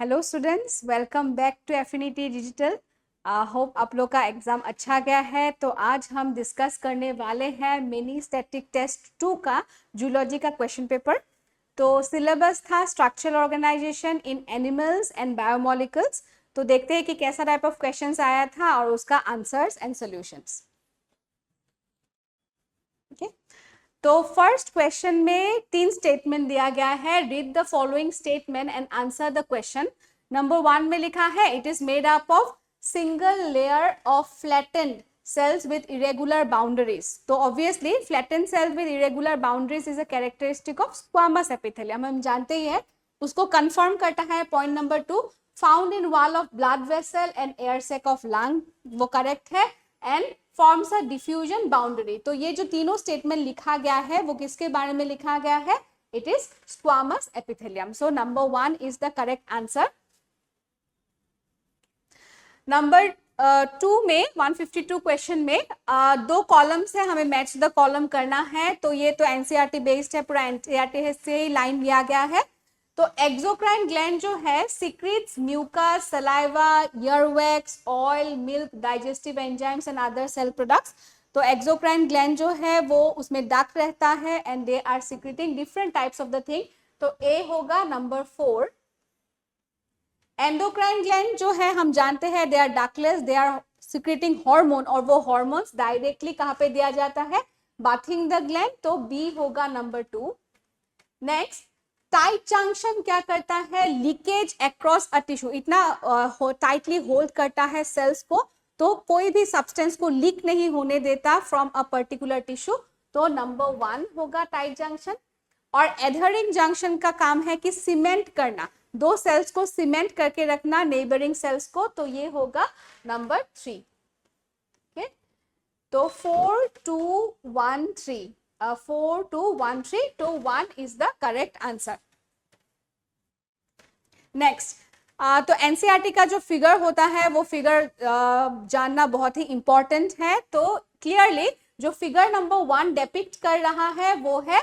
Hello students, welcome back to Affinity Digital. Hope आप लोग का एग्जाम अच्छा गया है। तो आज हम डिस्कस करने वाले हैं मिनी स्टैटिक टेस्ट 2 का जूलॉजी का क्वेश्चन पेपर। तो सिलेबस था structural organisation in animals and biomolecules. तो देखते हैं कि कैसा टाइप ऑफ क्वेश्चंस आया था और उसका आंसर्स एंड सॉल्यूशंस। ओके, तो फर्स्ट क्वेश्चन में 3 स्टेटमेंट दिया गया है। Read the following statement and answer the question. Number 1 में लिखा है it is made up of single layer of flattened cells with irregular boundaries। तो obviously flattened cells with irregular boundaries is a characteristic of squamous epithelium। हम जानते ही है, उसको confirm करता है point number 2, found in wall of blood vessel and air sac of lung, वो correct है। And forms a diffusion boundary. तो ये जो तीनों स्टेटमेंट लिखा गया है वो किसके बारे में लिखा गया है? It is squamous epithelium. So number 1 is the correct answer. Number 2 में 152 क्वेश्चन में दो कॉलम्स है, हमें मैच द कॉलम करना है। तो ये तो एनसीईआरटी बेस्ड है, पूरा एनसीईआरटी से ही लाइन लिया गया है। तो एक्सोक्राइन ग्लैंड जो है secretes mucus, saliva, earwax, oil, milk, digestive enzymes and other cell products. तो एक्सोक्राइन ग्लैंड जो है वो उसमें डक्ट रहता है and they are secreting different types of the thing. तो ए होगा नंबर 4। एंडोक्राइन ग्लैंड जो है हम जानते हैं they are ductless, they are secreting hormone और वो हार्मोन्स डायरेक्टली कहाँ पे दिया जाता है? Bathing the gland. तो बी होगा नंबर 2। नेक्स्ट, टाइट जंक्शन क्या करता है? लीकेज अक्रॉस अ टिश्यू, इतना टाइटली होल्ड करता है सेल्स को, तो कोई भी सब्सटेंस को लीक नहीं होने देता फ्रॉम अ पर्टिकुलर टिश्यू। तो नंबर 1 होगा टाइट जंक्शन। और एडहरिंग जंक्शन का काम है कि सीमेंट करना, दो सेल्स को सीमेंट करके रखना नेबरिंग सेल्स को। तो ये होगा नंबर 3। ओके, तो 4 2 1 3, 4 2 1 3, तो 1 is the correct answer. Next, तो एनसीईआरटी का जो फिगर होता है वो फिगर जानना बहुत ही इंपॉर्टेंट है। तो क्लियरली जो फिगर नंबर 1 डेपिक्ट कर रहा है वो है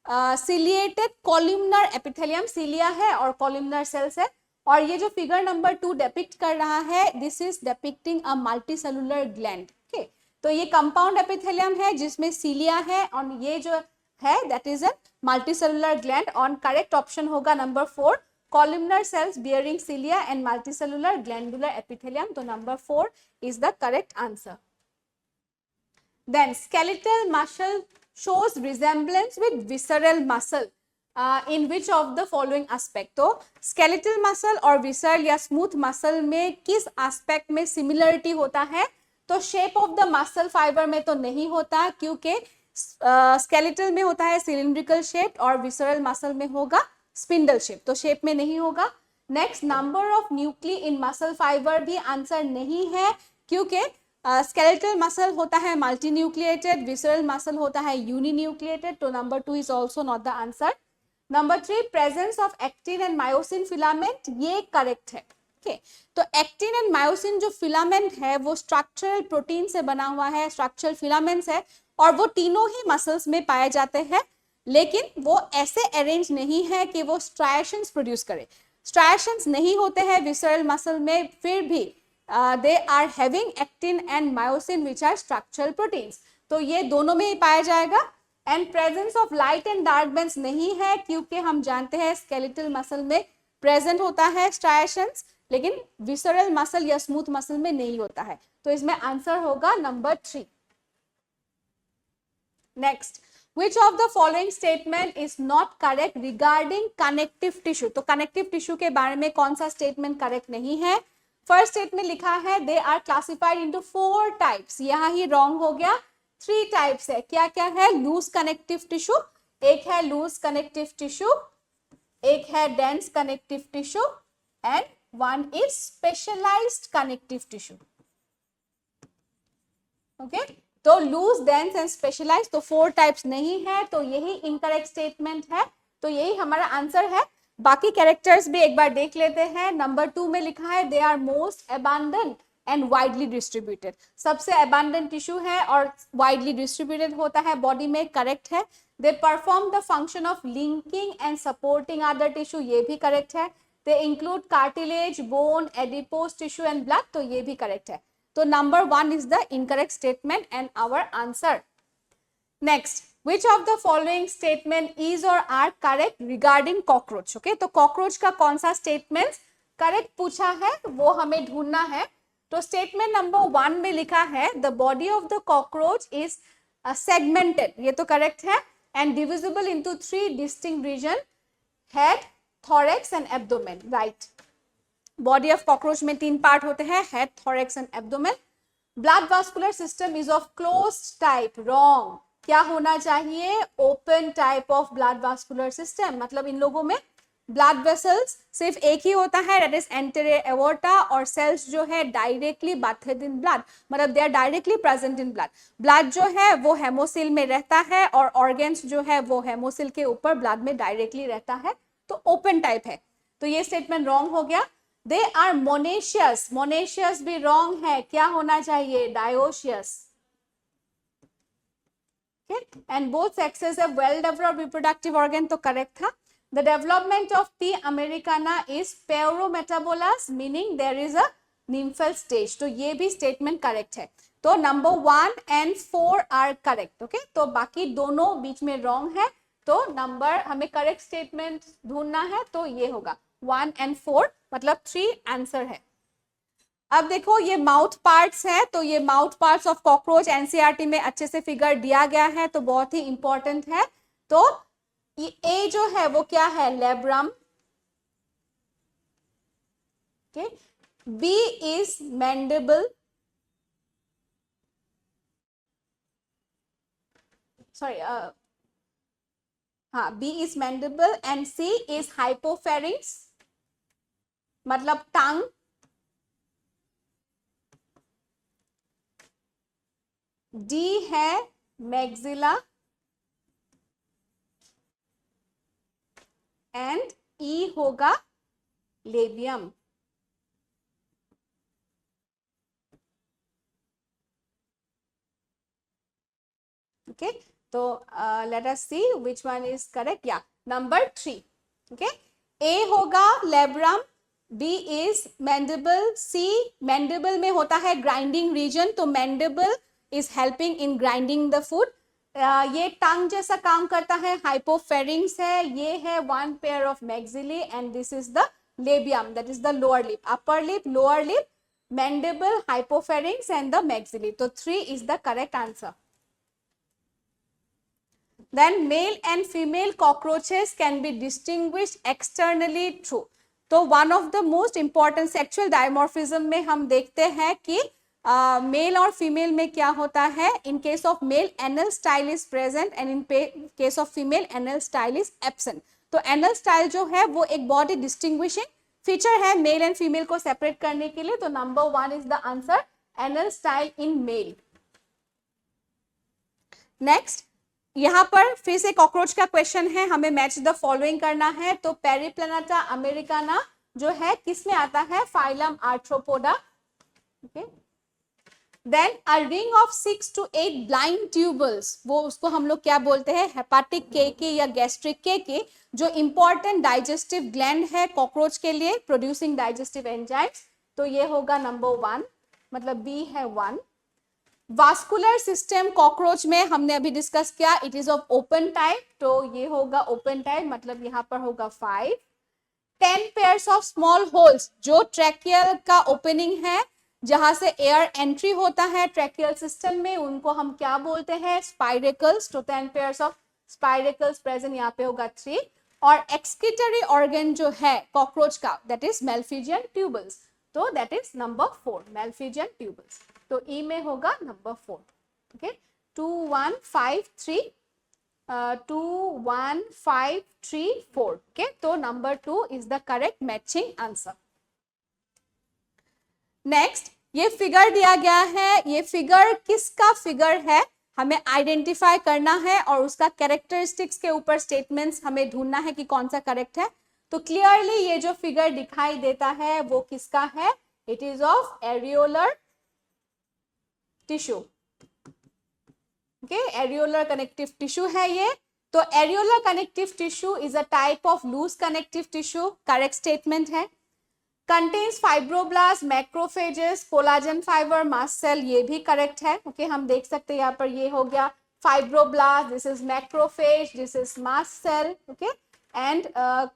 सिलिएटेड कॉलमनर एपिथेलियम, सिलिया है और कॉलमनर सेल्स है। और ये जो फिगर नंबर 2 डेपिक्ट कर रहा है this is depicting a multicellular gland. Okay, तो ये कंपाउंड एपिथेलियम है जिसमें सिलिया है और ये जो है that is a multicellular gland. On correct option होगा number 4, columnar cells bearing cilia and multicellular glandular epithelium. तो number 4 is the correct answer. Then skeletal muscle shows resemblance with visceral muscle in which of the following aspect? तो skeletal muscle और visceral या smooth muscle में किस aspect में similarity होता है? तो shape of the muscle fiber में तो नहीं होता, क्योंकि skeletal में होता है cylindrical shape और visceral muscle में होगा स्पिंडल शेप, तो शेप में नहीं होगा। Next, number of nuclei in muscle fibre भी आंसर नहीं है, क्योंकि स्केलेटल मसल होता है मल्टी न्यूक्लिएटेड, विसरल मसल होता है यूनि न्यूक्लिएटेड। तो number 2 is also not the answer. Number 3, presence of actin and myosin filament, ये करेक्ट है। ओके, तो एक्टिन एंड मायोसिन जो फिलामेंट है वो स्ट्रक्चरल प्रोटीन से बना हुआ है, स्ट्रक्चरल फिलामेंट्स है और वो तीनों ही मसल्स में पाए जाते हैं, लेकिन वो ऐसे अरेंज नहीं है कि वो स्ट्राइएशंस प्रोड्यूस करे। स्ट्राइएशंस नहीं होते हैं विसरल मसल में, फिर भी they are having actin and myosin which are structural proteins. तो ये दोनों में ही पाया जाएगा। And presence of light and dark bands नहीं है, क्योंकि हम जानते हैं स्केलेटल मसल में प्रेजेंट होता है स्ट्राइएशंस, लेकिन विसरल मसल या स्मूथ मसल में नहीं होता है। तो इसमें आंसर होगा number 3। Next, Which of the following statement is not correct regarding connective tissue? तो connective tissue के बारे में कौन सा statement correct नहीं है? फर्स्ट स्टेटमेंट लिखा है they are classified into 4 types, यहाँ ही wrong हो गया। 3 types है, क्या क्या है? loose connective tissue, एक है loose connective tissue, एक है dense connective tissue and one is specialized connective tissue. Okay? तो लूज, डेंस एंड स्पेशलाइज, तो 4 टाइप्स नहीं है, तो यही इनकरेक्ट स्टेटमेंट है। तो यही हमारा आंसर है। बाकी कैरेक्टर्स भी एक बार देख लेते हैं। नंबर 2 में लिखा है they are most abundant and widely distributed, सबसे अबंडेंट टिश्यू है और वाइडली डिस्ट्रीब्यूटेड होता है बॉडी में, करेक्ट है। They perform the function of linking and supporting other tissue, ये भी करेक्ट है। They include cartilage, bone, adipose tissue and blood, तो ये भी करेक्ट है। तो number 1 is the incorrect statement and our answer. Next, which of the following statement is or are correct regarding cockroach? Okay, तो cockroach का कौन सा statement correct पूछा है वो हमें ढूंढना है। तो स्टेटमेंट नंबर 1 में लिखा है the body of the cockroach is segmented, ये तो करेक्ट है, and divisible into 3 distinct region, head, thorax and abdomen, right. Body of cockroach में 3 पार्ट होते हैं, head, thorax and abdomen. Blood vascular system is of closed type, wrong. क्या होना चाहिए? Open type of blood vascular system, मतलब इन लोगों में ब्लड वेसल्स सिर्फ एक ही होता है, दैट इज एंटेरियर एवोर्टा, और सेल्स जो है डायरेक्टली बाथेड इन ब्लड, मतलब they are directly present in blood. Blood जो है वो हेमोसिल में रहता है और ऑर्गन्स जो है वो हेमोसिल के ऊपर ब्लड में डायरेक्टली रहता है, तो ओपन टाइप है। तो ये स्टेटमेंट रॉन्ग हो गया। दे आर मोनेशियस, मोनेशियस भी रॉन्ग है। क्या होना चाहिए? Dioecious. And both sexes have well developed reproductive organ, तो करेक्ट था। The development of P americana is paurometabolous, meaning there is a nymphal stage, तो ये भी स्टेटमेंट करेक्ट है। तो number 1 and 4 are correct. Okay, तो बाकी दोनों बीच में रॉन्ग है, तो नंबर हमें करेक्ट स्टेटमेंट ढूंढना है, तो ये होगा 1 and 4, मतलब 3 आंसर है। अब देखो ये माउथ पार्ट्स है, तो ये mouth parts of cockroach NCERT में अच्छे से फिगर दिया गया है, तो बहुत ही इंपॉर्टेंट है। तो ए जो है वो क्या है? Labrum, okay. B is mandible, sorry, हाँ, B is mandible, and C is hypopharynx, मतलब टंग। डी है मैक्सिला, एंड ई होगा लेबियम। ओके, तो let us see which one is correct. या नंबर 3, ओके। ए होगा labrum, B is mandible, C mandible में होता है ग्राइंडिंग रीजन, तो mandible is helping in grinding the food. ये टंग जैसा काम करता है, हाइपोफेरिंग्स है, ये है 1 pair of maxillary, and this is the labium, that is the lower lip, upper lip, lower lip, mandible, hypopharynx and the maxillary, तो 3 is the correct answer. Then male and female cockroaches can be distinguished externally through, तो one of the most important sexual dimorphism में हम देखते हैं कि mail और female में क्या होता है। In case of male anal style is present and in case of female anal style is absent. तो एनल स्टाइल जो है वो एक बॉडी डिस्टिंग्विशिंग फीचर है मेल एंड फीमेल को सेपरेट करने के लिए, तो number 1 is the answer, anal style in male. Next, यहाँ पर फिर से कॉकरोच का क्वेश्चन है, हमें मैच द फॉलोइंग करना है। तो पेरिप्लैनेटा अमेरिकाना जो है किस में आता है? Phylum Arthropoda, okay. Then a ring of 6 to 8 blind tubules, वो उसको हम लोग क्या बोलते हैं? हेपाटिक के या गैस्ट्रिक के, जो इंपॉर्टेंट डाइजेस्टिव ग्लैंड है कॉकरोच के लिए, प्रोड्यूसिंग डाइजेस्टिव एंजाइम्स, तो ये होगा नंबर 1, मतलब बी है 1। वास्कुलर सिस्टम कॉकरोच में हमने अभी डिस्कस किया, it is of open type, तो ये होगा ओपन टाइप, मतलब यहाँ पर होगा 5। 10 पेयर्स ऑफ स्मॉल होल्स, जो ट्रैकियल का ओपनिंग है, जहां से एयर एंट्री होता है ट्रैकियल सिस्टम में, उनको हम क्या बोलते हैं? स्पाइरेकल्स, तो 10 पेयर्स ऑफ स्पाइरेकल्स प्रेजेंट, यहाँ पे होगा 3। और एक्सक्रीटरी ऑर्गन जो है कॉकरोच का, दैट इज मेल्फिजियन ट्यूबल्स, तो दैट इज नंबर 4, मेल्फिजियन ट्यूबल्स, तो ई में होगा नंबर 4, ओके। 2 1 5 3 2 1 5 3 4, ओके, तो number 2 is the correct matching answer. Next, ये फिगर दिया गया है, ये फिगर किसका फिगर है हमें आइडेंटिफाई करना है, और उसका कैरेक्टरिस्टिक्स के ऊपर स्टेटमेंट्स हमें ढूंढना है कि कौन सा करेक्ट है। तो क्लियरली ये जो फिगर दिखाई देता है वो किसका है? It is of areolar tissue, okay, areolar connective tissue है ये। तो areolar connective tissue is a type of loose connective tissue, correct statement है। Contains fibroblast, macrophages, collagen fibre, mast cell, ये भी करेक्ट है। ओके हम देख सकते हैं यहाँ पर ये हो गया fibroblast, this is macrophage, this is mast cell, okay and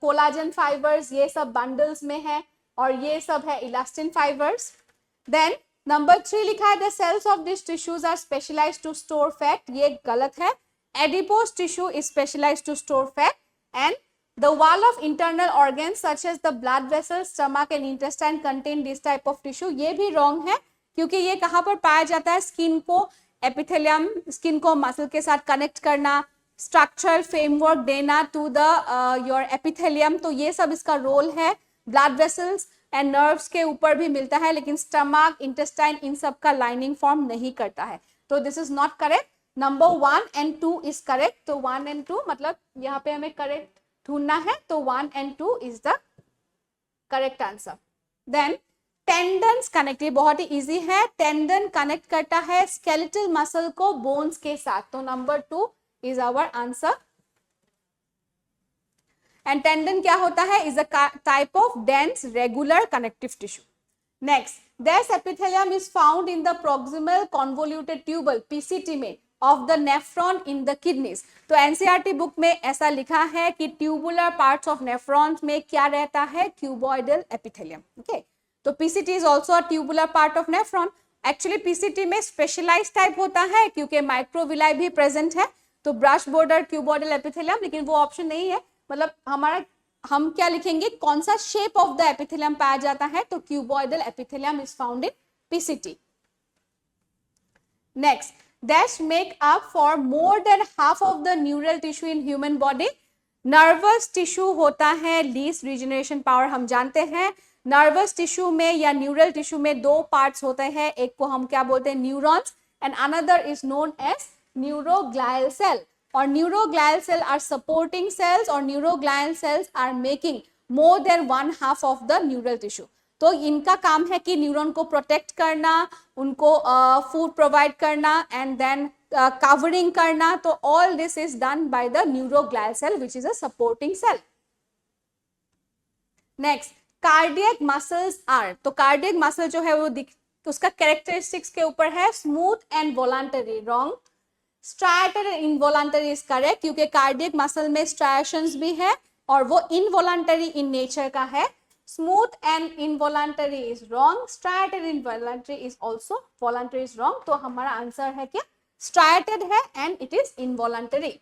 collagen fibres ये सब बंडल्स में है और ये सब है इलास्टिन फाइबर्स। देन नंबर 3 लिखा है the cells of this tissues are specialised to store fat, ये गलत है। Adipose tissue is specialised to store fat and the wall of internal organs such as the blood vessels, stomach and intestine contain this type of tissue, ये भी wrong है क्योंकि ये कहाँ पर पाया जाता है, स्किन को एपिथेलियम, स्किन को मसल के साथ कनेक्ट करना, स्ट्रक्चरल फ्रेमवर्क देना टू द योर एपिथेलियम, तो ये सब इसका रोल है। ब्लड वेसल्स एंड नर्व्स के ऊपर भी मिलता है लेकिन स्टमक, इंटेस्टाइन इन सब का लाइनिंग फॉर्म नहीं करता है, तो this is not correct. Number 1 and 2 is correct, तो 1 and 2 मतलब यहाँ पे हमें करेक्ट ढूंढना है, तो 1 and 2 is the correct answer. Then tendons connect, ये बहुत ही इजी है। टेंडन कनेक्ट करता है स्केलेटल मसल को बोन्स के साथ, तो number 2 is our answer. And tendon क्या होता है, is a type of dense regular connective tissue. Next, this epithelium is found in the proximal convoluted tubule PCT में of the nephron in the kidneys। तो NCERT book में ऐसा लिखा है कि ट्यूबुलर पार्ट्स ऑफ नेफ्रॉन्स में क्या रहता है, क्यूबॉइडल एपिथेलियम। ओके तो PCT is also a tubular part of nephron. Actually PCT में स्पेशलाइज्ड टाइप होता है क्योंकि माइक्रोविलाई भी प्रेजेंट है, तो ब्रश बॉर्डर क्यूबॉइडल एपिथेलियम, लेकिन वो ऑप्शन नहीं है। मतलब हम क्या लिखेंगे, कौन सा शेप ऑफ द एपिथेलियम पाया जाता है, तो cuboidal epithelium is found in PCT. Next, that's make up for more than half of the neural tissue in human body. Nervous tissue होता है लीस्ट रीजनरेशन पावर, हम जानते हैं। नर्वस टिश्यू में या न्यूरल टिश्यू में 2 पार्ट्स होते हैं, एक को हम क्या बोलते हैं, neurons, and another is known as neuroglial cell. और neuroglial cell are supporting cells और neuroglial cells are making more than 1/2 of the neural tissue. तो इनका काम है कि न्यूरॉन को प्रोटेक्ट करना, उनको फूड प्रोवाइड करना एंड देन कवरिंग करना, तो all this is done by the neuroglial cell which is a supporting cell. Next, cardiac muscles are, तो कार्डियक मसल जो है वो उसका कैरेक्टरिस्टिक्स के ऊपर है smooth and voluntary, wrong. Striated and involuntary is correct क्योंकि कार्डियक मसल में स्ट्राइएशंस भी है और वो इनवॉलंटरी इन नेचर का है। Smooth and involuntary is wrong, striated and involuntary is also voluntary is wrong, तो हमारा आंसर है क्या, स्ट्राइएटेड है and it is involuntary.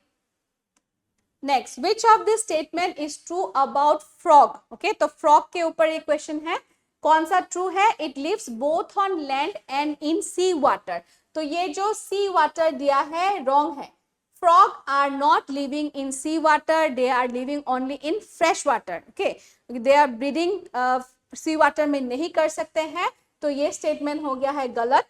Next, which of this statement is true about frog. Okay तो frog के ऊपर एक क्वेश्चन है, कौन सा ट्रू है, it lives both on land and in sea water. तो ये जो सी वाटर दिया है रॉन्ग है। Frog are not living in sea water, they are living only in fresh water. Okay they are breeding sea water में नहीं कर सकते हैं, तो ये स्टेटमेंट हो गया है गलत।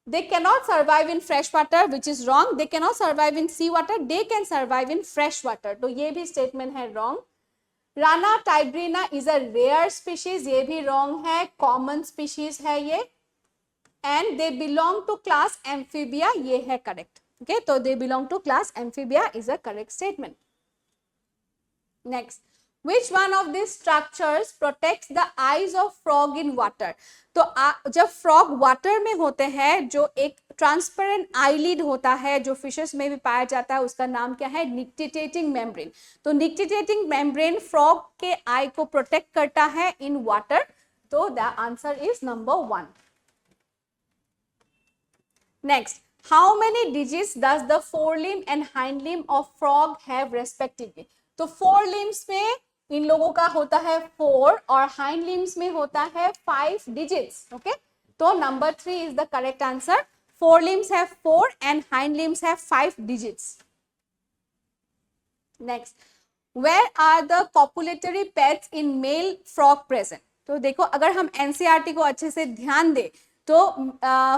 They cannot survive in fresh water, which is wrong. They cannot survive in sea water. They can survive in fresh water. तो ये भी statement है wrong. Rana tigrina is a rare species. ये भी wrong है. Common species है ये. And they belong to class amphibia. ये है correct. Okay, तो they belong to class amphibia is a correct statement. Next. Which one of these structures protects the eyes of frog in water? तो जब frog water में होते हैं, जो एक ट्रांसपेरेंट आईलिड होता है जो फिशेस में भी पाया जाता है, उसका नाम क्या है, निक्टिटेटिंग मेम्ब्रेन। तो निक्टिटेटिंग मेम्ब्रेन फ्रॉग के आई को प्रोटेक्ट करता है इन वाटर, तो the answer is number 1। Next, how many digits does the forelimb and hind limb of frog have respectively. तो फोर लिम्ब्स में इन लोगों का होता है 4 और हाइंड लिम्ब्स में होता है 5 डिजिट्स। ओके तो number 3 is the correct answer. Fore limbs have 4 and hind limbs have 5 digits. Next, where are the copulatory pads in male frog present. तो देखो अगर हम एनसीईआरटी को अच्छे से ध्यान दे तो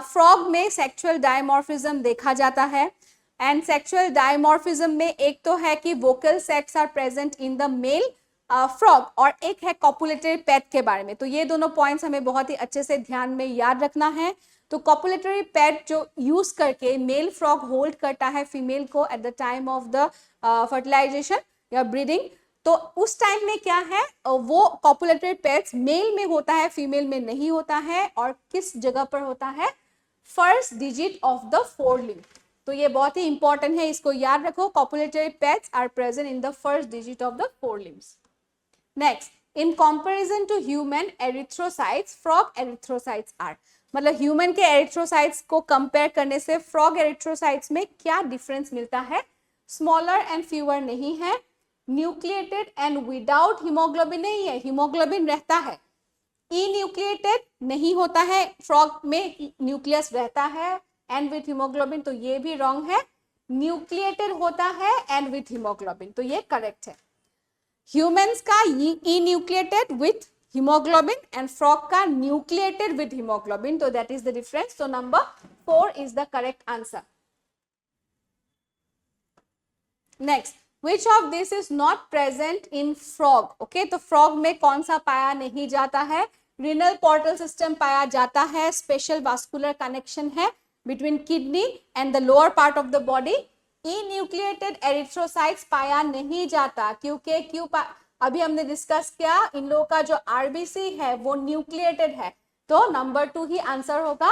फ्रॉग में सेक्सुअल डायमॉर्फिज्म देखा जाता है, एंड सेक्सुअल डायमॉर्फिज्म में एक तो है कि vocal sacs are present in the male frog और एक है कॉपुलेटरी पैड के बारे में। तो ये दोनों पॉइंट्स हमें बहुत ही अच्छे से ध्यान में याद रखना है। तो कॉपुलेटरी पैड जो यूज करके मेल फ्रॉग होल्ड करता है फीमेल को at the time of the fertilisation या ब्रीडिंग, तो उस टाइम में क्या है, वो कॉपुलेटरी पैड्स मेल में होता है, फीमेल में नहीं होता है। और किस जगह पर होता है, first digit of the forelimb. तो ये बहुत ही इंपॉर्टेंट है, इसको याद रखो। Copulatory pads are present in the first digit of the forelimbs. Next, in comparison to human erythrocytes, frog erythrocytes are, मतलब ह्यूमन के एरिथ्रोसाइट्स को कंपेयर करने से फ्रॉग एरिथ्रोसाइट्स में क्या डिफरेंस मिलता है, स्मॉलर एंड फ्यूअर नहीं है, न्यूक्लिएटेड एंड विदाउट हीमोग्लोबिन नहीं है, हीमोग्लोबिन रहता है, न्यूक्लिएटेड नहीं होता है, फ्रॉग में न्यूक्लियस रहता है एंड विथ हीमोग्लोबिन, तो ये भी रॉन्ग है, न्यूक्लिएटेड होता है एंड विथ हीमोग्लोबिन, तो ये करेक्ट है। ह्यूमंस का nucleated with hemoglobin and frog का nucleated with hemoglobin, so that is the difference. So number 4 is the correct answer. Next, which of this is not present in frog? Okay, तो frog में कौन सा पाया नहीं जाता है, renal portal system पाया जाता है, special vascular connection है between kidney and the lower part of the body, enucleated erythrocytes पाया नहीं जाता, क्योंकि अभी हमने डिस्कस किया इन लोगों का जो आरबीसी है वो न्यूक्लिएटेड है, तो नंबर 2 ही आंसर होगा।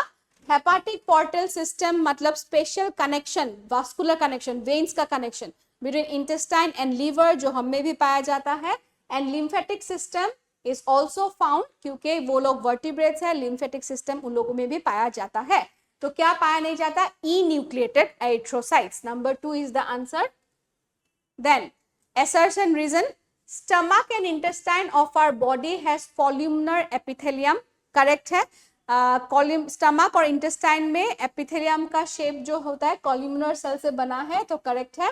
हेपाटिक पोर्टल सिस्टम मतलब special connection, vascular connection, veins का connection between intestine and liver जो हमें भी पाया जाता है, and lymphatic system is also found, क्योंकि वो लोग वर्टिब्रेट्स है, लिम्फेटिक सिस्टम उन लोगों में भी पाया जाता है। तो क्या पाया नहीं जाता, E nucleated erythrocytes, number 2 is the answer. Then assertion reason, stomach and intestine of our body has columnar epithelium, correct है। स्टमक और इंटेस्टाइन में एपिथेलियम का शेप जो होता है कॉलमनर सेल से बना है, तो करेक्ट है।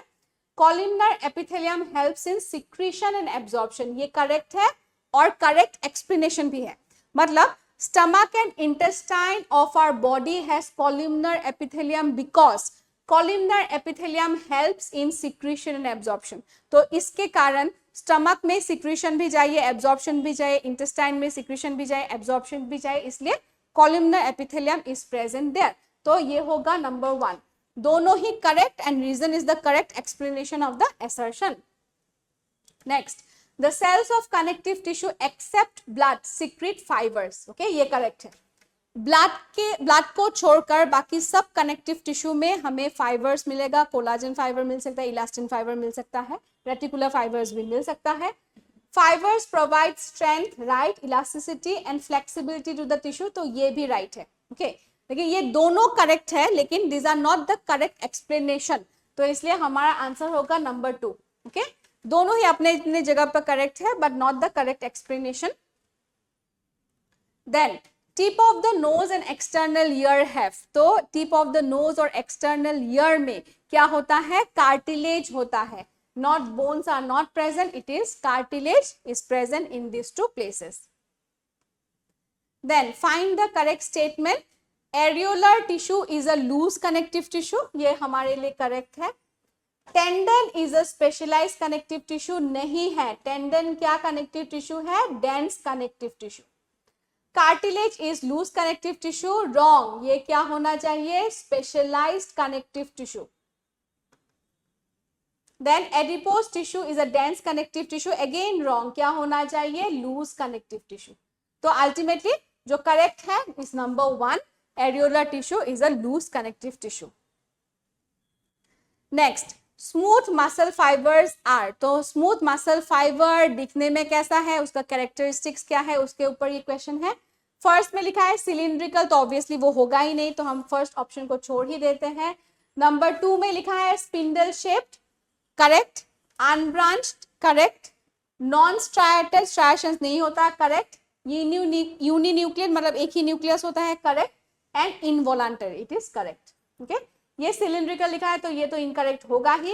Columnar epithelium helps in secretion and absorption, ये करेक्ट है और करेक्ट एक्सप्लेनेशन भी है। मतलब stomach and intestine of our body has columnar epithelium because columnar epithelium helps in secretion and absorption, तो इसके कारण स्टमक में सिक्रीशन भी जाइए, एब्जॉर्प्शन भी जाए, इंटेस्टाइन में सिक्रीशन भी जाए, एब्जॉर्प्शन भी जाए, इसलिए columnar epithelium is present there, तो ये होगा नंबर 1। दोनों ही correct and reason is the correct explanation of the assertion. Next, the cells of connective tissue except blood secrete fibres, okay ये करेक्ट है। ब्लड को छोड़कर बाकी सब कनेक्टिव टिश्यू में हमें फाइबर्स मिलेगा, कोलाजन फाइबर मिल सकता है, इलास्टिन फाइबर मिल सकता है, रेटिकुलर फाइबर्स भी मिल सकता है। Fibres provide strength, right, elasticity and flexibility to the tissue, तो ये भी राइट है, ओके लेकिन ये दोनों करेक्ट है, लेकिन this are not the correct explanation, तो इसलिए हमारा आंसर होगा नंबर 2, ओके दोनों ही अपने अपने जगह पर करेक्ट है but not the correct explanation. Then tip of the nose and external ear have, तो टिप ऑफ द नोज और एक्सटर्नल ईयर में क्या होता है, कार्टिलेज होता है, not bones are not present, it is cartilage is present in this 2 places. Then find the correct statement, areolar tissue is a loose connective tissue, ये हमारे लिए करेक्ट है। Tendon is a specialised connective tissue, नहीं है, tendon क्या connective tissue है, dense connective tissue. Cartilage is loose connective tissue, wrong, ये क्या होना चाहिए, specialised connective tissue. Then adipose tissue is a dense connective tissue, again wrong, क्या होना चाहिए, लूज कनेक्टिव टिश्यू। तो अल्टीमेटली जो करेक्ट है is number 1, areolar tissue is a loose connective tissue. Next, smooth muscle fibres are, तो smooth muscle fibre दिखने में कैसा है, उसका कैरेक्टरिस्टिक्स क्या है, उसके ऊपर ये क्वेश्चन है। फर्स्ट में लिखा है सिलिंड्रिकल, तो ऑब्वियसली वो होगा ही नहीं, तो हम फर्स्ट ऑप्शन को छोड़ ही देते हैं। नंबर 2 में लिखा है spindle shaped, correct. Unbranched, correct. Non striated, striations नहीं होता, करेक्ट। यूनिन्यूक्लियर मतलब एक ही न्यूक्लियस होता है, correct. And involuntary, it is correct, okay ये सिलिंड्रिकल लिखा है तो ये तो इनकरेक्ट होगा ही,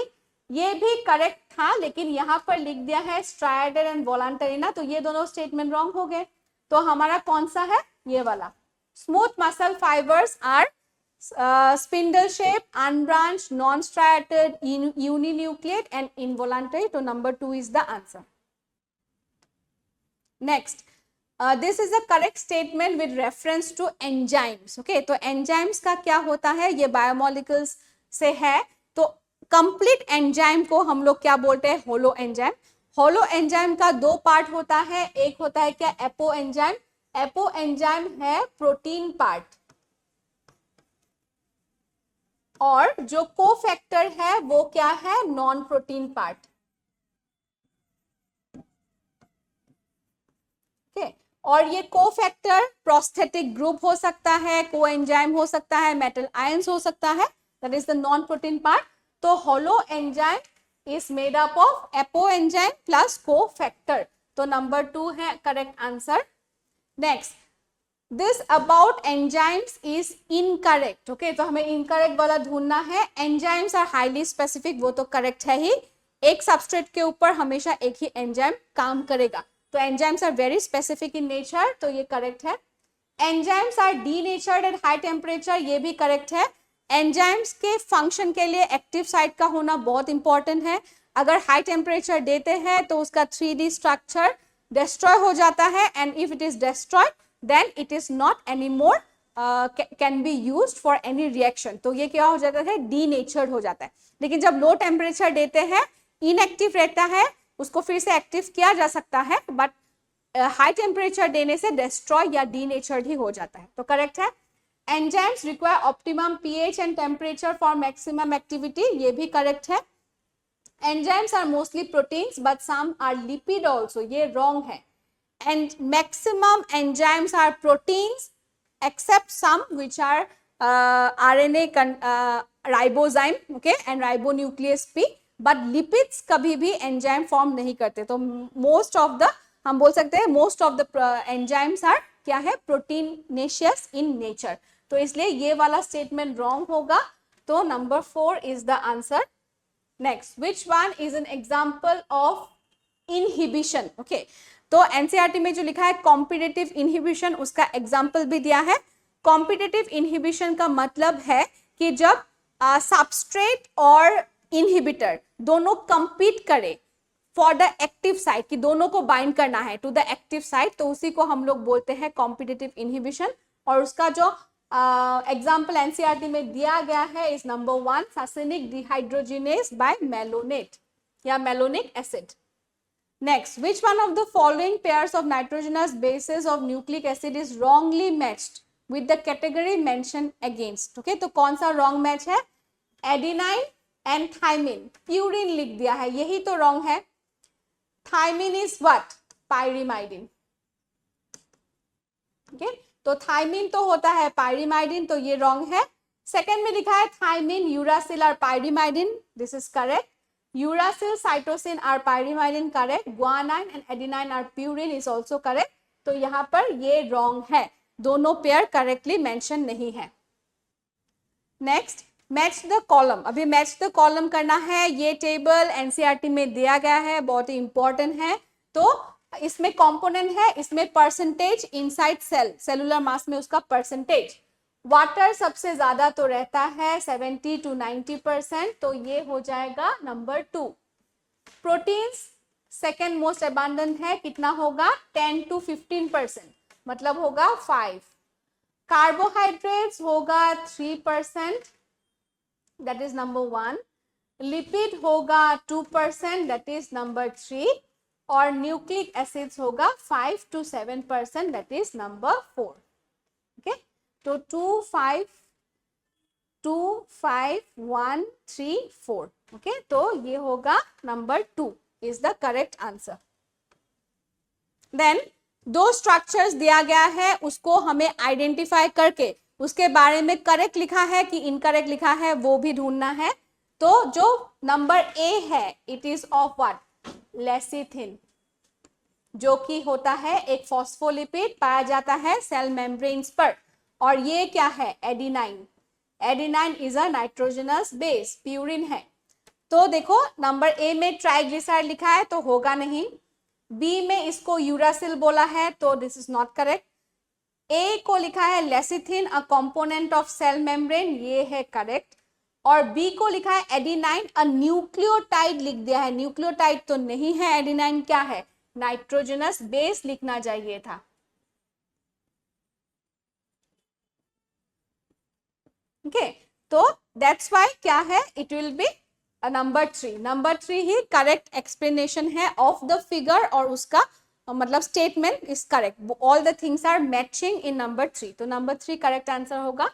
ये भी करेक्ट था लेकिन यहाँ पर लिख दिया है स्ट्राइएटेड एंड वॉलंटरी ना, तो ये दोनों स्टेटमेंट रॉन्ग हो गए। तो हमारा कौन सा है, ये वाला। Smooth muscle fibres are spindle shape, unbranched, non striated, uninucleate and involuntary, तो number 2 is the answer. Next, this is a correct statement with reference to enzymes. Okay, तो एंजाइम्स का क्या होता है, ये बायोमोलिक्यूल्स से है। तो कंप्लीट एंजाइम को हम लोग क्या बोलते हैं, होलो एंजाइम। होलो एंजाइम का दो पार्ट होता है, एक होता है क्या, एपो एंजाइम। एपो एंजाइम है प्रोटीन पार्ट, और जो कोफैक्टर है वो क्या है, नॉन प्रोटीन पार्ट। ओके, और ये कोफैक्टर प्रोस्थेटिक ग्रुप हो सकता है, कोएंजाइम हो सकता है, मेटल आयंस हो सकता है, that is the non protein part. तो holoenzyme is made up of apoenzyme plus cofactor. तो नंबर 2 है correct answer. Next, this about enzymes is incorrect. Okay, तो हमें इनकरेक्ट वाला ढूंढना है। एंजाइम्स आर हाईली स्पेसिफिक, वो तो करेक्ट है ही। एक सबस्ट्रेट के ऊपर हमेशा एक ही एंजाइम काम करेगा, तो enzymes are very specific in nature, तो ये करेक्ट है। Enzymes are denatured at high temperature, ये भी करेक्ट है। एंजाइम्स के फंक्शन के लिए एक्टिव साइट का होना बहुत इंपॉर्टेंट है। अगर हाई टेम्परेचर देते हैं तो उसका 3D स्ट्रक्चर डिस्ट्रॉय हो जाता है, and if it is destroyed then it is not any more can be used for any reaction. तो ये क्या हो जाता है, डीनेचर्ड हो जाता है। लेकिन जब लो टेम्परेचर देते हैं, इनएक्टिव रहता है, उसको फिर से एक्टिव किया जा सकता है, बट हाई टेम्परेचर देने से डिस्ट्रॉय या डीनेचर्ड ही हो जाता है, तो करेक्ट है। Enzymes require optimum pH and temperature for maximum activity, ये भी करेक्ट है। Enzymes are mostly proteins but some are lipid also, ये रॉन्ग है। And maximum enzymes are proteins except some which are RNA ribozyme, okay, and ribonuclease P, but lipids कभी भी enzyme form नहीं करते। तो मोस्ट ऑफ द, हम बोल सकते हैं most of the enzymes are क्या है, प्रोटीनेशियस इन नेचर। तो इसलिए ये वाला स्टेटमेंट रॉन्ग होगा, तो number 4 is the answer. Next, which one is an example of inhibition. Okay, तो एनसीईआरटी में जो लिखा है कॉम्पिटिटिव इनहिबिशन, उसका एग्जाम्पल भी दिया है। कॉम्पिटिटिव इनहिबिशन का मतलब है कि जब सबस्ट्रेट और इनहिबिटर दोनों कंपीट करे फॉर द एक्टिव साइट, कि दोनों को बाइंड करना है टू द एक्टिव साइट, तो उसी को हम लोग बोलते हैं कॉम्पिटिटिव इनहिबिशन। और उसका जो एग्जाम्पल एनसीईआरटी में दिया गया है is number 1, succinic dehydrogenase by malonate या malonic acid. Next, which one of the following pairs of nitrogenous bases of nucleic acid is wrongly matched with the category mentioned against? Okay, तो कौन सा wrong match है, adenine and thymine. Purine लिख दिया है, यही तो wrong है। Thymine is what, pyrimidine. Okay, तो थाइमिन तो होता है पायरिमाइडिन, तो ये wrong है। सेकेंड में लिखा है थाइमिन, यूरासिल और pyrimidine, this is correct. Uracil, cytosine are pyrimidine correct. Guanine and adenine are purine is also correct. तो यहाँ पर ये wrong है, दोनों पेयर करेक्टली मेंशन नहीं है। Next, match the column. अभी मैच द कॉलम करना है। ये टेबल एनसीईआरटी में दिया गया है, बहुत ही इंपॉर्टेंट है। तो इसमें कंपोनेंट है, इसमें परसेंटेज इनसाइड सेल, सेलुलर मास में उसका परसेंटेज। वाटर सबसे ज्यादा तो रहता है 70 to 90%, तो ये हो जाएगा number 2। Proteins second most abundant है, कितना होगा 10 to 15%, मतलब होगा 5। कार्बोहाइड्रेट्स होगा 3%, दैट इज नंबर 1। लिपिड होगा 2%, दैट इज नंबर 3। और न्यूक्लिक एसिड्स होगा 5 to 7%, that is number 4। Okay, तो 2, 5, 2, 5, 1, 3, 4। ओके, तो ये होगा number 2 is the correct answer. Then दो स्ट्रक्चर्स दिया गया है, उसको हमें आइडेंटिफाई करके उसके बारे में करेक्ट लिखा है कि इनकरेक्ट लिखा है वो भी ढूंढना है। तो जो नंबर ए है, it is of what, lecithin, जो कि होता है एक फॉस्फोलिपिड, पाया जाता है सेल मेम्ब्रेन्स पर। और ये क्या है, adenine. Adenine is a nitrogenous base, purine है। तो देखो नंबर ए में ट्राइग्लिसराइड लिखा है तो होगा नहीं। बी में इसको यूरासिल बोला है तो this is not correct. A को लिखा है lecithin, a component of cell membrane, ये है करेक्ट। और बी को लिखा है एडिनाइन, अ न्यूक्लियोटाइड लिख दिया है। न्यूक्लियोटाइड तो नहीं है, एडिनाइन क्या है, नाइट्रोजनस बेस लिखना चाहिए था। ओके, तो दैट्स वाई क्या है, it will be number 3। Number 3 ही करेक्ट एक्सप्लेनेशन है ऑफ द फिगर, और उसका मतलब statement is correct, all the things are matching in number 3, तो नंबर 3 करेक्ट आंसर होगा।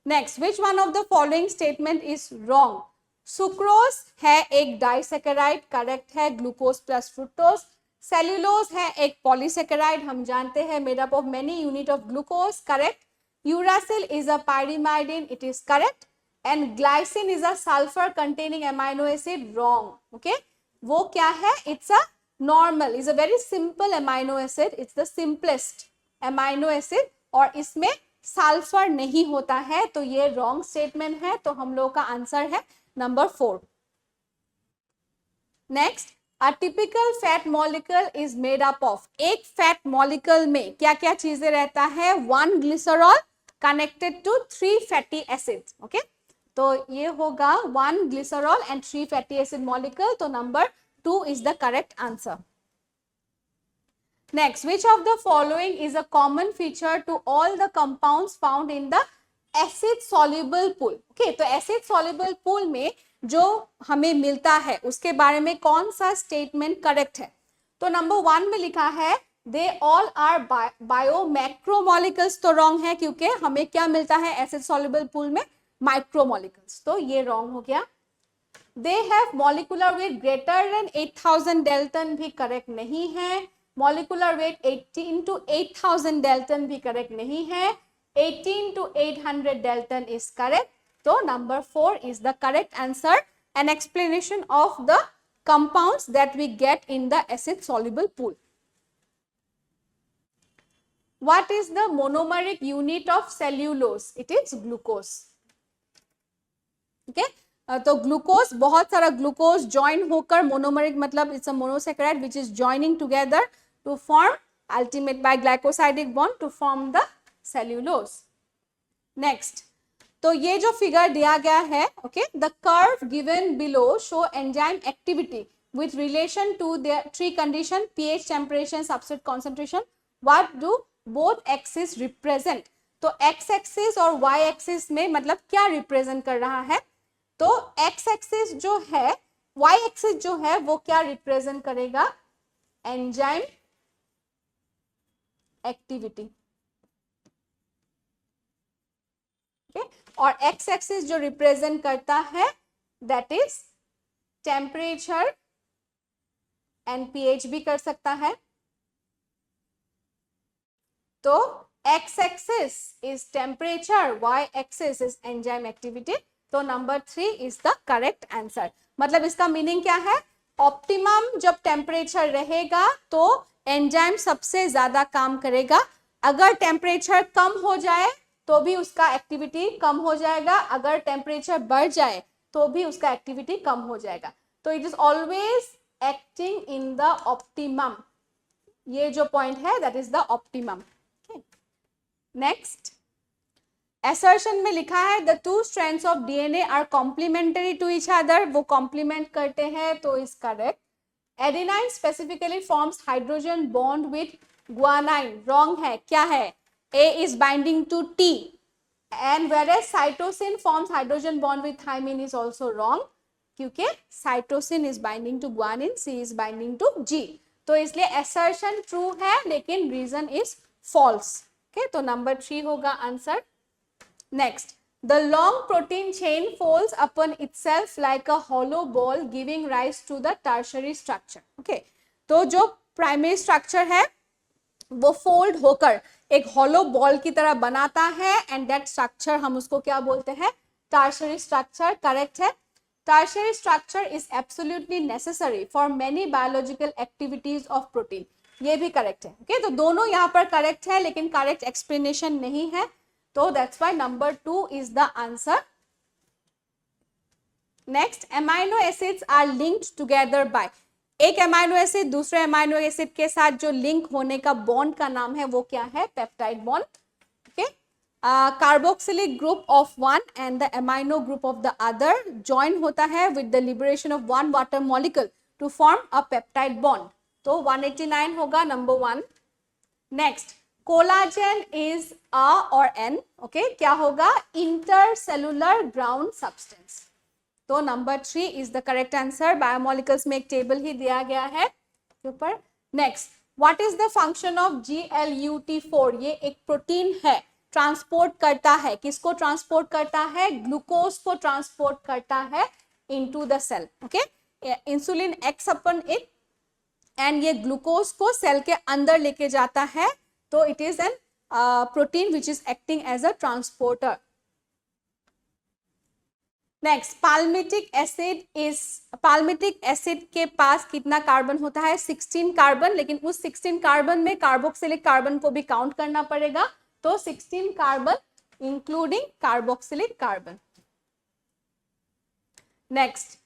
Next, which one of the following statement is wrong? Sucrose है एक disaccharide, correct है, ग्लूकोज प्लस फ्रुक्टोज। सेल्यूलोज है एक पॉलीसेकेराइड, हम जानते हैं, made up of many unit of glucose, correct. Uracil is a pyrimidine, it is correct. And glycine is a sulfur containing amino acid, wrong. Okay, वो क्या है? It's a normal, is a very simple amino acid, it's the simplest amino acid, और इसमें sulphur नहीं होता है, तो ये रॉन्ग स्टेटमेंट है, तो हम लोग का आंसर है number 4। Next, A typical fat molecule is made up of, एक फैट मॉलिक्यूल में क्या क्या चीजें रहता है? 1 glycerol connected to 3 fatty acids. Okay, तो ये होगा 1 glycerol and 3 fatty acid molecule, तो number 2 is the correct answer. Next, which of the following is a common feature to all the compounds found in the acid soluble pool? Okay, तो acid soluble pool में जो हमें मिलता है उसके बारे में कौन सा स्टेटमेंट करेक्ट है? तो नंबर 1 में लिखा है दे ऑल आर बायोमैक्रोमोलिक्यूल्स, तो रॉन्ग है, क्योंकि हमें क्या मिलता है एसिड सॉल्युबल पूल में? माइक्रोमोलिक्यूल्स, तो ये रॉन्ग हो गया। They have molecular weight greater than 8000 dalton, भी करेक्ट नहीं है। मॉलिक्यूलर वेट 18 to 8000 डेल्टन भी करेक्ट नहीं है। 18 to 800 डेल्टन इज करेक्ट, तो number 4 is the correct answer, an explanation of the compounds that we get in the acid soluble pool. What is the monomeric unit of cellulose? It is glucose. Okay, तो glucose, बहुत सारा glucose join होकर मोनोमरिक, मतलब it's a monosaccharide which is joining together to form ultimate by glycosidic bond to form the cellulose. Next, तो ये जो figure दिया गया है, okay, the curve given below show enzyme activity with relation to their 3 condition, pH, temperature, substrate concentration. What do both axis represent? तो X axis और Y axis में मतलब क्या रिप्रेजेंट कर रहा है? तो एक्स एक्सिस जो है, वाई एक्सिस जो है, वो क्या रिप्रेजेंट करेगा? Enzyme activity. और एक्स एक्सिस जो रिप्रेजेंट करता है that is temperature and pH भी कर सकता है। तो X axis is temperature, Y axis is enzyme activity, तो number 3 is the correct answer. मतलब इसका मीनिंग क्या है? ऑप्टिमम जब टेम्परेचर रहेगा तो एंजाइम सबसे ज्यादा काम करेगा, अगर टेम्परेचर कम हो जाए तो भी उसका एक्टिविटी कम हो जाएगा, अगर टेम्परेचर बढ़ जाए तो भी उसका एक्टिविटी कम हो जाएगा। तो it is always acting in the optimum, ये जो पॉइंट है that is the optimum. Next, assertion में लिखा है the 2 strands of DNA are complementary to each other, वो कॉम्प्लीमेंट करते हैं, तो is correct. Adenine specifically forms hydrogen bond with guanine, wrong है, क्या है? A is binding to T, and whereas cytosine forms hydrogen bond with thymine is also wrong, क्योंकि cytosine is binding to guanine, C is binding to G, तो इसलिए assertion true है लेकिन reason is false। okay, तो number 3 होगा answer. Next, the long protein chain folds upon itself like a hollow ball giving rise to the tertiary structure। okay, तो जो primary structure है वो फोल्ड होकर एक हॉलो बॉल की तरह बनाता है, एंड दैट स्ट्रक्चर हम उसको क्या बोलते हैं? टर्शियरी स्ट्रक्चर, करेक्ट है। Tertiary structure is absolutely necessary for many biological activities of protein, ये भी करेक्ट है। ओके, तो दोनों यहाँ पर करेक्ट है लेकिन करेक्ट एक्सप्लेनेशन नहीं है, तो that's why number 2 is the answer. Next, amino acids are linked together by, एक अमाइनो एसिड दूसरे अमाइनो एसिड के साथ जो लिंक होने का बॉन्ड का नाम है वो क्या है? Peptide bond. Okay, carboxylic group of one and the amino group of the other join होता है with the liberation of one water molecule to form a peptide bond, तो 189 होगा number 1। Next, collagen is a और an, okay, क्या होगा, intercellular ground substance. तो number 3 is the correct answer. Biomolecules में एक टेबल ही दिया गया है के ऊपर। Next, what is the function of GLUT4? ये एक प्रोटीन है, ट्रांसपोर्ट करता है, किसको ट्रांसपोर्ट करता है, ग्लूकोज को ट्रांसपोर्ट करता है into the cell, okay. Insulin acts upon it and ये ग्लूकोज को सेल के अंदर लेके जाता है, तो it is an protein which is acting as a transporter. Next, palmitic acid के पास कितना कार्बन होता है, 16 कार्बन, लेकिन उस 16 कार्बन में कार्बोक्सिलिक कार्बन को भी काउंट करना पड़ेगा, तो 16 carbon including carboxylic carbon. Next,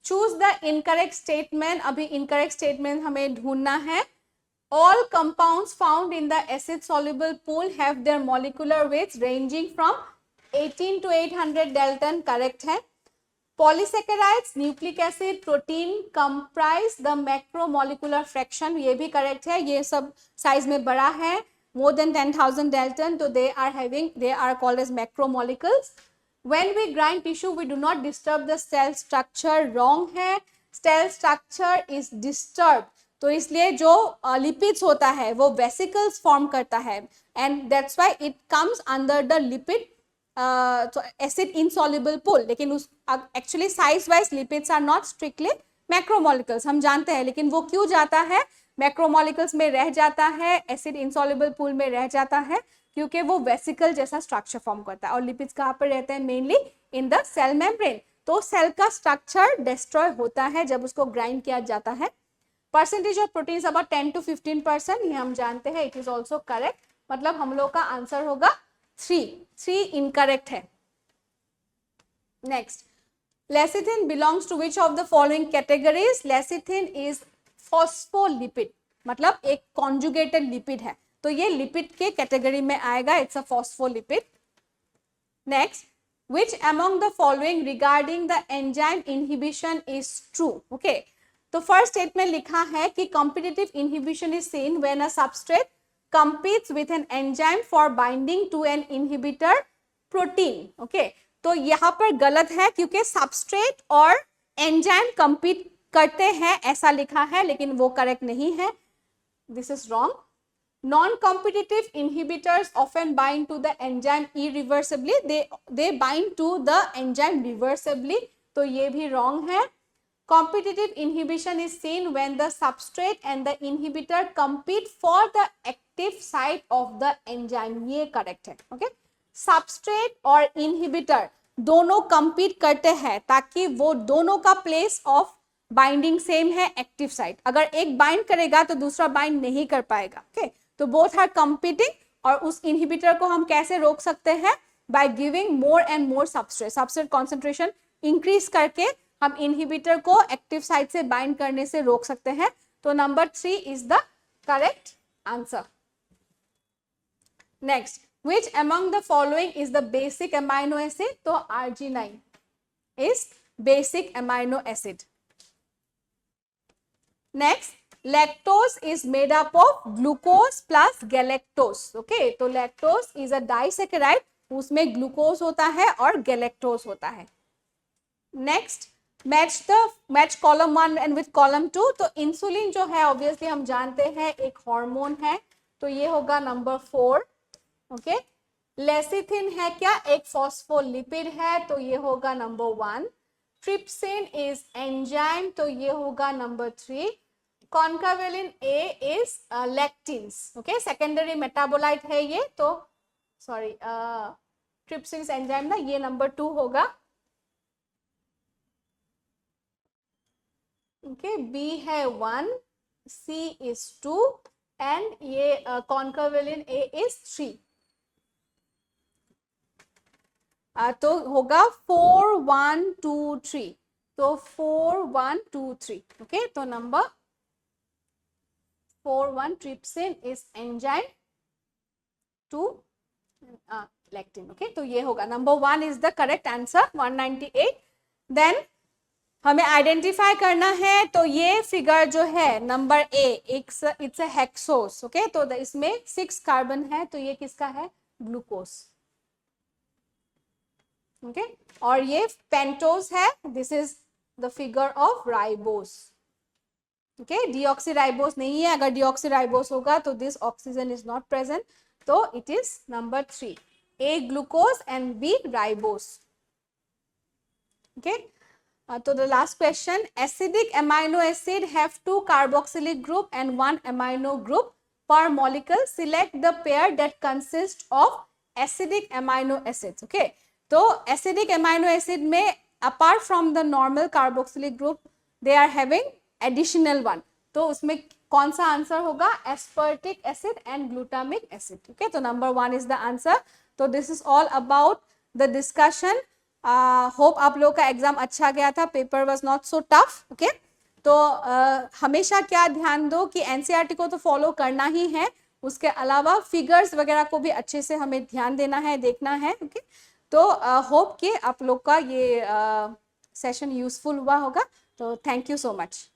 choose the incorrect statement. अभी इनकरेक्ट स्टेटमेंट हमें ढूंढना है। All compounds found in the acid soluble pool have their molecular weights ranging from 18 to 800 Dalton, correct है। Polysaccharides, nucleic acid, protein comprise the macromolecular fraction, ये भी correct है। ये सब साइज में बड़ा है, मोर देन 10,000 Dalton, तो they are called as macromolecules. When we grind tissue we do not disturb the cell structure, wrong है। सेल स्ट्रक्चर इज डिस्टर्ब, तो इसलिए जो लिपिड्स होता है वो वेसिकल्स फॉर्म करता है and that's why it comes under the lipid acid insoluble pool. लेकिन उस actually size wise lipids are not strictly macromolecules, हम जानते हैं, लेकिन वो क्यों जाता है मैक्रोमोलिकल्स में रह जाता है, एसिड इनसॉल्युबल पूल में रह जाता है, क्योंकि वो वेसिकल जैसा स्ट्रक्चर फॉर्म करता है। और लिपिड्स कहाँ पर रहते हैं, mainly in the cell membrane. तो सेल का स्ट्रक्चर डिस्ट्रॉय होता है जब उसको ग्राइंड किया जाता है। Percentage of protein about 10 to 15%, ये हम जानते हैं, इट इज ऑल्सो करेक्ट। मतलब हम लोग का आंसर होगा 3 इनकरेक्ट है। Next, lecithin belongs to which of the following categories? Lecithin is phospholipid, मतलब एक कॉन्जुगेटेड लिपिड है, तो ये लिपिड के कैटेगरी में आएगा, it's a phospholipid. Next, which among the following regarding the enzyme inhibition is true? Okay, तो first statement लिखा है कि competitive inhibition is seen when a substrate competes with an enzyme for binding to an inhibitor protein. Okay, तो यहाँ पर गलत है क्योंकि सबस्ट्रेट और एंजाइम compete करते हैं ऐसा लिखा है, लेकिन वो करेक्ट नहीं है, this is wrong. Non-competitive inhibitors often bind to the enzyme irreversibly. They bind to the enzyme reversibly. तो ये भी wrong है। Competitive inhibition is seen when the substrate and the inhibitor compete for the active site of the enzyme. ये correct है, okay? Substrate और inhibitor दोनों compete करते हैं ताकि वो दोनों का place of binding same है, active site। अगर एक bind करेगा तो दूसरा bind नहीं कर पाएगा, okay? तो बोथ आर कंपीटिंग, और उस इनहिबिटर को हम कैसे रोक सकते हैं? By giving more and more substrate concentration increase करके हम इनहिबिटर को एक्टिव साइट से बाइंड करने से रोक सकते हैं। तो number 3 is the correct answer. Next, which among the following is the basic amino acid? तो Arginine is basic amino acid. Next, lactose is made up of glucose plus galactose. Okay, तो lactose is a disaccharide, उसमें glucose होता है और galactose होता है। Next, match column 1 and with column 2। तो insulin जो है ऑब्वियसली हम जानते हैं एक हार्मोन है, तो ये होगा नंबर 4। ओके, लेसिथिन है क्या? एक फॉस्फोलिपिड है, तो ये होगा नंबर 1। ट्रिप्सिन इज एंजाइम, तो ये होगा number 3। Concanavalin A is lectins, okay, secondary metabolite है ये, तो सॉरी ट्रिप्सिन एंजाइम ना, ये नंबर 2 होगा। ओके, बी है 1, सी इज 2 एंड ये कॉन्कावेलिन ए इज 3। तो होगा 4 1 2 3, तो 4 1 2 3। ओके, तो number 4 1 trypsin is enzyme to lectin. Okay, तो ये होगा number 1 is the correct answer, 198. Then हमें आइडेंटिफाई करना है, तो ये फिगर जो है number A, it's a hexose, okay, तो इसमें 6 कार्बन है, तो ये किसका है, ग्लूकोज, ओके, और ये पेंटोज है, this is the figure of ribose, okay, deoxyribose नहीं है, अगर डीऑक्सीराइबोस होगा तो this oxygen is not present, तो it is number 3, A glucose and B ribose, okay. So the last question, acidic amino acid have 2 carboxylic group and 1 amino group per molecule. Select the pair that consists of acidic amino acids. Okay. तो acidic amino acid में apart from the normal carboxylic group, they are having additional one. तो उसमें कौन सा answer होगा, aspartic acid and glutamic acid. Okay. तो number 1 is the answer. तो this is all about the discussion. Hope आप लोग का एग्जाम अच्छा गया था, paper was not so tough, okay. तो हमेशा क्या ध्यान दो कि एनसीईआरटी को तो फॉलो करना ही है, उसके अलावा फिगर्स वगैरह को भी अच्छे से हमें ध्यान देना है, देखना है, ओके. तो होप कि आप लोग का ये सेशन यूजफुल हुआ होगा. तो थैंक यू सो मच.